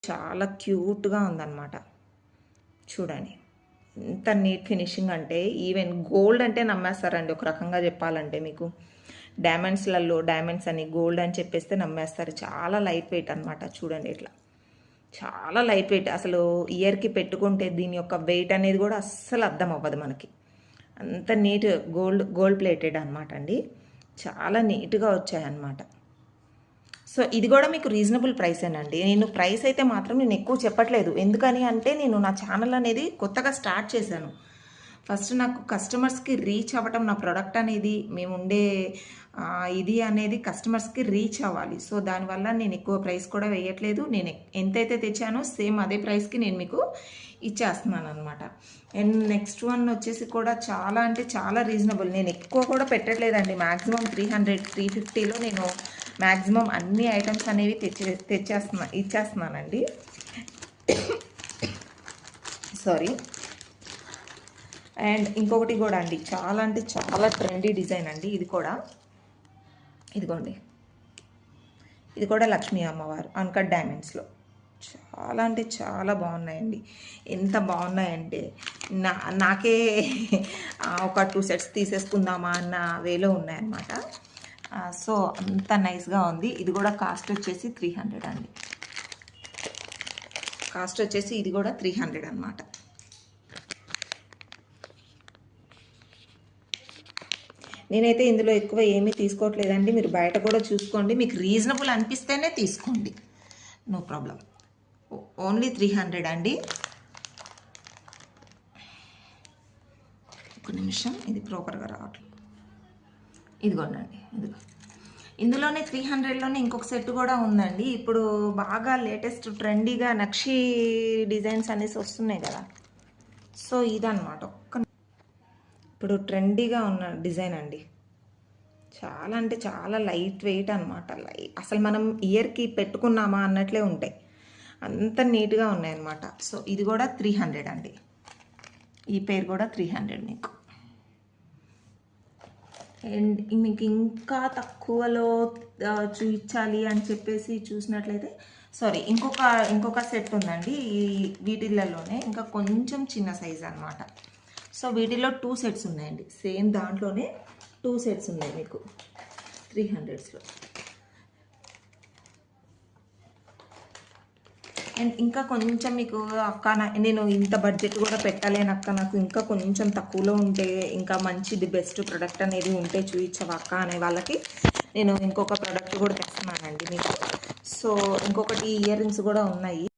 చాలా క్యూట్గా ఉందన్నమాట. చూడండి ఎంత నీట్ ఫినిషింగ్ అంటే, ఈవెన్ గోల్డ్ అంటే నమ్మేస్తారండి ఒక రకంగా చెప్పాలంటే. మీకు డైమండ్స్ అని గోల్డ్ అని చెప్పేస్తే నమ్మేస్తారు. చాలా లైట్ వెయిట్ అనమాట. చూడండి ఇట్లా చాలా లైట్ వెయిట్. అసలు ఇయర్కి పెట్టుకుంటే దీని యొక్క వెయిట్ అనేది కూడా అస్సలు అర్థం అవ్వదు మనకి. అంత నీట్ గోల్డ్ ప్లేటెడ్ అనమాట అండి. చాలా నీట్గా వచ్చాయన్నమాట. సో ఇది కూడా మీకు రీజనబుల్ ప్రైసేనండి. నేను ప్రైస్ అయితే మాత్రం నేను ఎక్కువ చెప్పట్లేదు. ఎందుకని అంటే నేను నా ఛానల్ అనేది కొత్తగా స్టార్ట్ చేశాను. ఫస్ట్ నాకు కస్టమర్స్కి రీచ్ అవ్వటం, నా ప్రోడక్ట్ అనేది మేము ఉండే ఇది అనేది కస్టమర్స్కి రీచ్ అవ్వాలి. సో దానివల్ల నేను ఎక్కువ ప్రైస్ కూడా వేయట్లేదు. నేను ఎంతైతే తెచ్చానో సేమ్ అదే ప్రైస్కి నేను మీకు ఇచ్చేస్తున్నాను అనమాట. అండ్ నెక్స్ట్ వన్ వచ్చేసి కూడా చాలా అంటే చాలా రీజనబుల్. నేను ఎక్కువ కూడా పెట్టట్లేదండి. మ్యాక్సిమం 300-350లో నేను మ్యాక్సిమం అన్ని ఐటమ్స్ అనేవి ఇచ్చేస్తున్నానండి. సారీ. అండ్ ఇంకొకటి కూడా అండి, చాలా అంటే చాలా ట్రెండీ డిజైన్ అండి. ఇది కూడా ఇదిగోండి, ఇది కూడా లక్ష్మీ అమ్మవారు అన్కట్ డైమండ్స్లో. చాలా అంటే చాలా బాగున్నాయండి. ఎంత బాగున్నాయంటే నాకే ఒక 2 సెట్స్ తీసేసుకుందామా అన్న వేలో ఉన్నాయన్నమాట. సో అంత నైస్గా ఉంది. ఇది కూడా కాస్ట్ వచ్చేసి 300 అండి. కాస్ట్ వచ్చేసి ఇది కూడా 300 అనమాట. నేనైతే ఇందులో ఎక్కువ ఏమీ తీసుకోవట్లేదండి. మీరు బయట కూడా చూసుకోండి. మీకు రీజనబుల్ అనిపిస్తేనే తీసుకోండి, నో ప్రాబ్లం. ఓన్లీ 300 అండి. ఒక నిమిషం, ఇది ప్రాపర్గా రావట్లేదు. ఇదిగోండి, ఇందులోనే 300లోనే ఇంకొక సెట్ కూడా ఉందండి. ఇప్పుడు బాగా లేటెస్ట్ ట్రెండీగా నక్షి డిజైన్స్ అనేసి వస్తున్నాయి కదా. సో ఇదన్నమాట. ఇప్పుడు ట్రెండీగా ఉన్న డిజైన్ అండి. చాలా అంటే చాలా లైట్ వెయిట్ అనమాట. అసలు మనం ఇయర్కి పెట్టుకున్నామా అన్నట్లే ఉంటాయి, అంత నీట్గా ఉన్నాయన్నమాట. సో ఇది కూడా 300 అండి. ఈ పేరు కూడా 300 మీకు. అండ్ మీకు ఇంకా తక్కువలో చూపించాలి అని చెప్పేసి చూసినట్లయితే ఇంకొక సెట్ ఉందండి. వీటిల్లోనే ఇంకా కొంచెం చిన్న సైజ్ అనమాట. సో వీటిలో 2 సెట్స్ ఉన్నాయండి. సేమ్ దాంట్లోనే 2 సెట్స్ ఉన్నాయి మీకు 300స్లో. అండ్ ఇంకా కొంచెం మీకు అక్క నేను ఇంత బడ్జెట్ కూడా పెట్టలేను అక్క, నాకు ఇంకా కొంచెం తక్కువలో ఉంటే ఇంకా మంచిది బెస్ట్ ప్రోడక్ట్ అనేది ఉంటే చూపించవా అక్క అనే వాళ్ళకి నేను ఇంకొక ప్రోడక్ట్ కూడా తెస్తున్నానండి మీకు. సో ఇంకొకటి ఇయర్ రింగ్స్ కూడా ఉన్నాయి.